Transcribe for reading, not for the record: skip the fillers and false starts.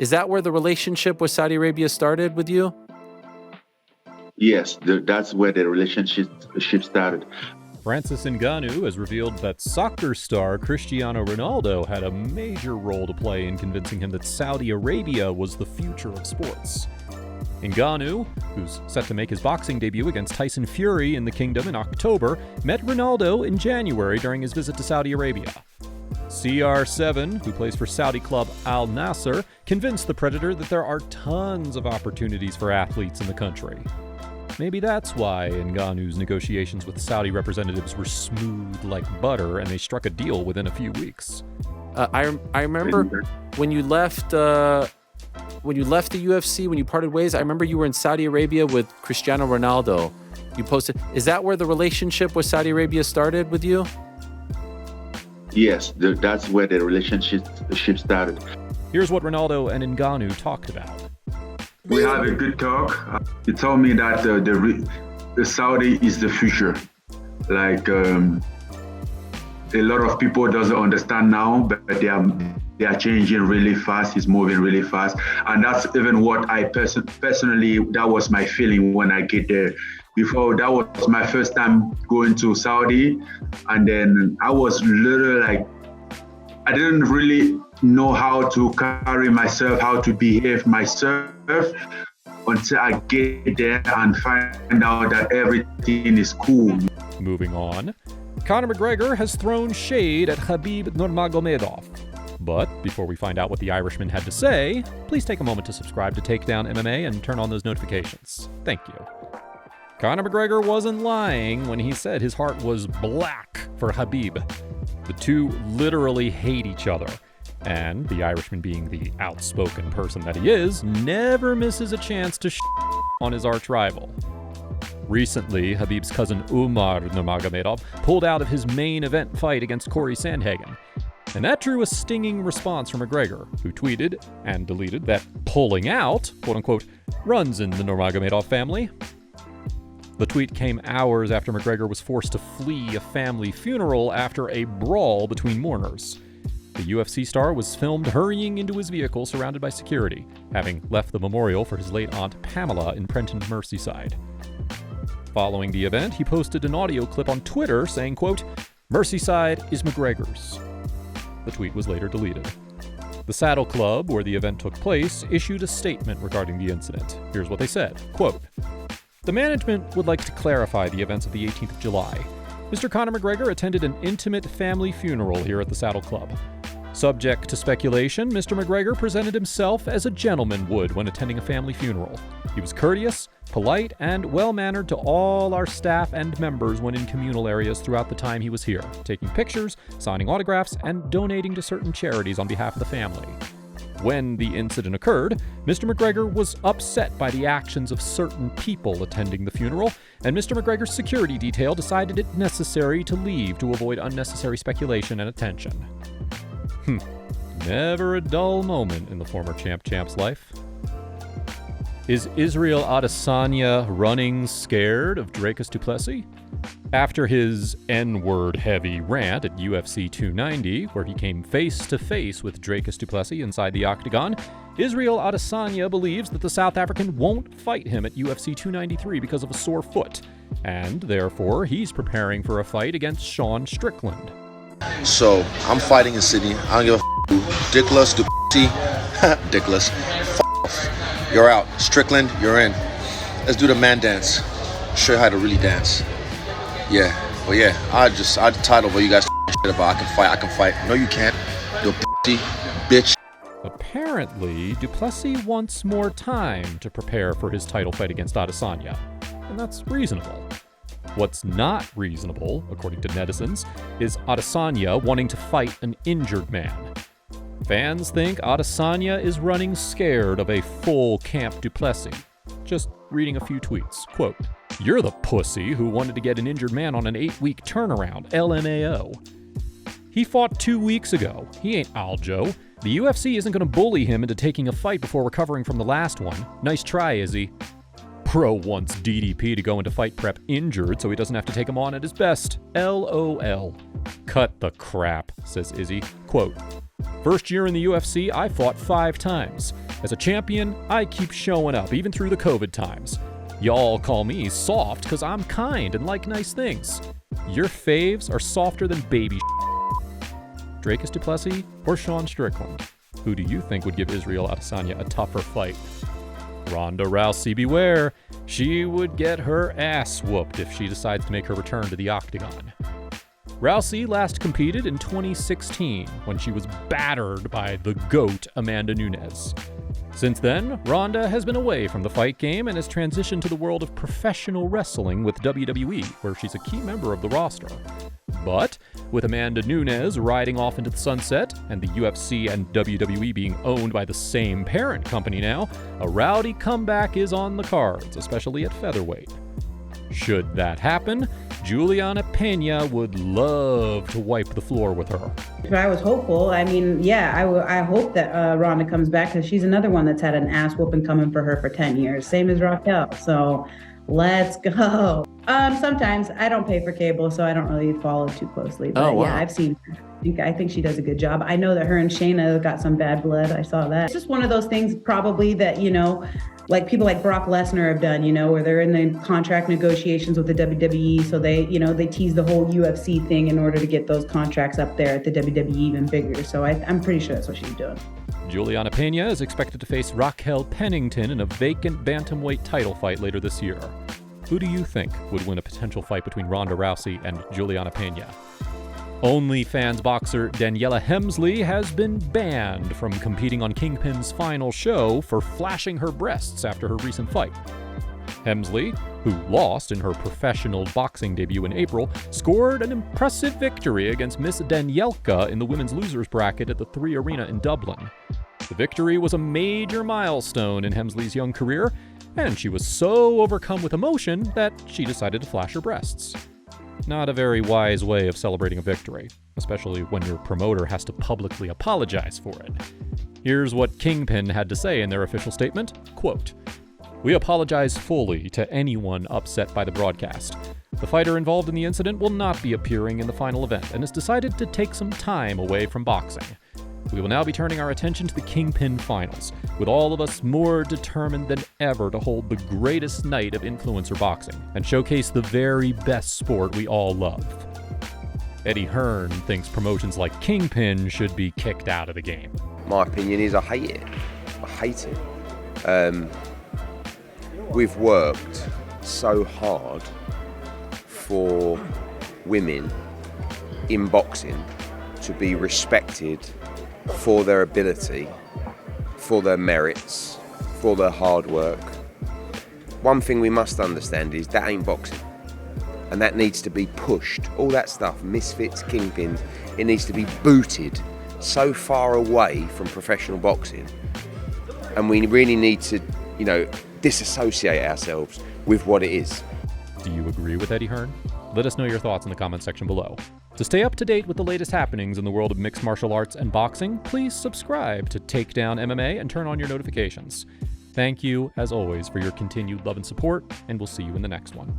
Is that where the relationship with Saudi Arabia started with you? Yes, that's where the relationship started. Francis Ngannou has revealed that soccer star Cristiano Ronaldo had a major role to play in convincing him that Saudi Arabia was the future of sports. Ngannou, who's set to make his boxing debut against Tyson Fury in the Kingdom in October, met Ronaldo in January during his visit to Saudi Arabia. CR7, who plays for Saudi club Al Nassr, convinced the Predator that there are tons of opportunities for athletes in the country. Maybe that's why Ngannou's negotiations with Saudi representatives were smooth like butter and they struck a deal within a few weeks. I remember when you left the UFC, when you parted ways, I remember you were in Saudi Arabia with Cristiano Ronaldo. You posted, is that where the relationship with Saudi Arabia started with you? Yes, that's where the relationship started. Here's what Ronaldo and Ngannou talked about. We had a good talk. He told me that the Saudi is the future. Like a lot of people doesn't understand now, but they are changing really fast. It's moving really fast, and that's even what I personally that was my feeling when I get there. Before that was my first time going to Saudi, and then I was literally like, I didn't really know how to carry myself, how to behave myself until I get there and find out that everything is cool. Moving on, Conor McGregor has thrown shade at Khabib Nurmagomedov. But before we find out what the Irishman had to say, please take a moment to subscribe to Takedown MMA and turn on those notifications. Thank you. Conor McGregor wasn't lying when he said his heart was black for Khabib. The two literally hate each other. And the Irishman, being the outspoken person that he is, never misses a chance to on his arch rival. Recently, Khabib's cousin Umar Nurmagomedov pulled out of his main event fight against Corey Sandhagen. And that drew a stinging response from McGregor, who tweeted and deleted that pulling out, quote-unquote, runs in the Nurmagomedov family. The tweet came hours after McGregor was forced to flee a family funeral after a brawl between mourners. The UFC star was filmed hurrying into his vehicle surrounded by security, having left the memorial for his late aunt Pamela in Prenton, Merseyside. Following the event, he posted an audio clip on Twitter saying, quote, "Merseyside is McGregor's." The tweet was later deleted. The Saddle Club, where the event took place, issued a statement regarding the incident. Here's what they said, quote, "The management would like to clarify the events of the 18th of July. Mr. Conor McGregor attended an intimate family funeral here at the Saddle Club. Subject to speculation, Mr. McGregor presented himself as a gentleman would when attending a family funeral. He was courteous, polite, and well-mannered to all our staff and members when in communal areas throughout the time he was here, taking pictures, signing autographs, and donating to certain charities on behalf of the family. When the incident occurred, Mr. McGregor was upset by the actions of certain people attending the funeral, and Mr. McGregor's security detail decided it necessary to leave to avoid unnecessary speculation and attention." Never a dull moment in the former champ's life. Is Israel Adesanya running scared of Dricus du Plessis? After his N-word heavy rant at UFC 290, where he came face-to-face with Dricus du Plessis inside the octagon, Israel Adesanya believes that the South African won't fight him at UFC 293 because of a sore foot, and therefore he's preparing for a fight against Sean Strickland. So, I'm fighting in Sydney. I don't give a f***. Dickless, du Plessis, Dickless. F*** off. You're out. Strickland, you're in. Let's do the man dance. Show you how to really dance. Yeah, well, yeah, I title what you guys shit about. I can fight. No, you can't. Du Plessis, bitch. Apparently, du Plessis wants more time to prepare for his title fight against Adesanya, and that's reasonable. What's not reasonable, according to netizens, is Adesanya wanting to fight an injured man. Fans think Adesanya is running scared of a full camp du Plessis. Just reading a few tweets. Quote, "You're the pussy who wanted to get an injured man on an 8-week turnaround, LMAO. He fought 2 weeks ago. He ain't Aljo. The UFC isn't going to bully him into taking a fight before recovering from the last one. Nice try, Izzy. Pro wants DDP to go into fight prep injured so he doesn't have to take him on at his best. LOL. Cut the crap, says Izzy. Quote, "First year in the UFC, I fought 5 times. As a champion, I keep showing up, even through the COVID times. Y'all call me soft because I'm kind and like nice things. Your faves are softer than baby Dracus du Plessis or Sean Strickland? Who do you think would give Israel Adesanya a tougher fight? Ronda Rousey, beware. She would get her ass whooped if she decides to make her return to the octagon. Rousey last competed in 2016 when she was battered by the GOAT Amanda Nunes. Since then, Ronda has been away from the fight game and has transitioned to the world of professional wrestling with WWE, where she's a key member of the roster. But with Amanda Nunes riding off into the sunset and the UFC and WWE being owned by the same parent company now, a rowdy comeback is on the cards, especially at featherweight. Should that happen, Julianna Pena would love to wipe the floor with her. If I was hopeful, I mean, yeah, I hope that Ronda comes back because she's another one that's had an ass whooping coming for her for 10 years, same as Raquel. So let's go. Sometimes I don't pay for cable, so I don't really follow too closely. But yeah, I've seen her. I think she does a good job. I know that her and Shayna got some bad blood. I saw that. It's just one of those things probably that, you know, like people like Brock Lesnar have done, you know, where they're in the contract negotiations with the WWE. So they, you know, they tease the whole UFC thing in order to get those contracts up there at the WWE even bigger. So I'm pretty sure that's what she's doing. Julianna Pena is expected to face Raquel Pennington in a vacant bantamweight title fight later this year. Who do you think would win a potential fight between Ronda Rousey and Julianna Pena? OnlyFans boxer Daniella Hemsley has been banned from competing on KingPyn's final show for flashing her breasts after her recent fight. Hemsley, who lost in her professional boxing debut in April, scored an impressive victory against Miss Danielka in the women's losers bracket at the 3 Arena in Dublin. The victory was a major milestone in Hemsley's young career, and she was so overcome with emotion that she decided to flash her breasts. Not a very wise way of celebrating a victory, especially when your promoter has to publicly apologize for it. Here's what KingPyn had to say in their official statement, quote, "We apologize fully to anyone upset by the broadcast. The fighter involved in the incident will not be appearing in the final event and has decided to take some time away from boxing. We will now be turning our attention to the KingPyn finals, with all of us more determined than ever to hold the greatest night of influencer boxing and showcase the very best sport we all love." Eddie Hearn thinks promotions like KingPyn should be kicked out of the game. My opinion is I hate it. I hate it. We've worked so hard for women in boxing to be respected for their ability, for their merits, for their hard work. One thing we must understand is that ain't boxing. And that needs to be pushed. All that stuff, misfits, kingpins, it needs to be booted so far away from professional boxing. And we really need to, you know, disassociate ourselves with what it is. Do you agree with Eddie Hearn? Let us know your thoughts in the comment section below. To stay up to date with the latest happenings in the world of mixed martial arts and boxing, please subscribe to Takedown MMA and turn on your notifications. Thank you, as always, for your continued love and support, and we'll see you in the next one.